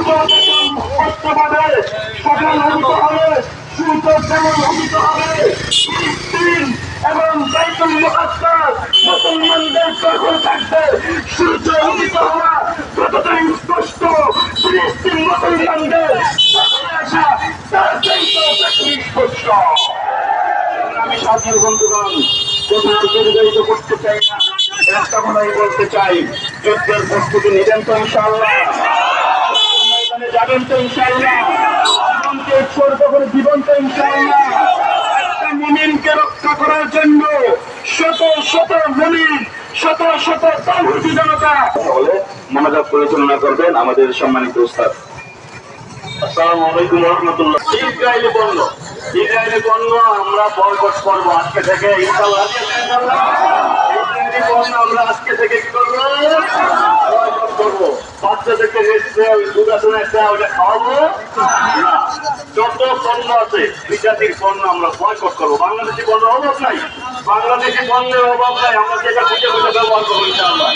সত্যভাবে সফল হতে হবে, সূর্য যেমন হতে হবে ফিলিস্তিন এবং বাইতুল মুকাদ্দাস মুসলমানদের দখল থাকবে। সূর্য উদিত হওয়া যতটাই স্পষ্ট, ফিলিস্তিন মুসলমানদের দখলে আসা তার চাইতে বেশি স্পষ্ট। আমি সাথীয় বন্ধুগণ কোথাও দীর্ঘায়িত করতে চাই না, একটা কথাই বলতে চাই, যুদ্ধের প্রস্তুতি নিবেন তো ইনশাআল্লাহ? ময়দানে যাবেন তো ইনশাআল্লাহ? জীবনকে উৎসর্গ করে জীবন তো ইনশাআল্লাহ? একটা মুমিনকে রক্ষা করার জন্য শত শত মুমিন, শত শত তাওহীদি জনতা হলে মোনাজাত পরিচালনা করবেন আমাদের সম্মানিত উস্তাদ। আসসালামু আলাইকুম ওয়া রাহমাতুল্লাহ। ইসরায়েলি পণ্য, ইসরায়েলি পণ্য আমরা বয়কট করবো আজকে থেকে ইনশাআল্লাহ। ইসরায়েলি পণ্য আমরা আজকে থেকে কি করবো? বয়কট করবো। বাচ্চাদেরকে দুধ আছে না, একটা ওটা খাওয়াবো না। যত পণ্য আছে বিজাতির পণ্য আমরা বয়কট করবো। বাংলাদেশি পণ্য অভাব নাই, বাংলাদেশি পণ্যের অভাব নাই, আমরা যেটা বুঝে বুঝে ব্যবহার করবো ইনশাআল্লাহ।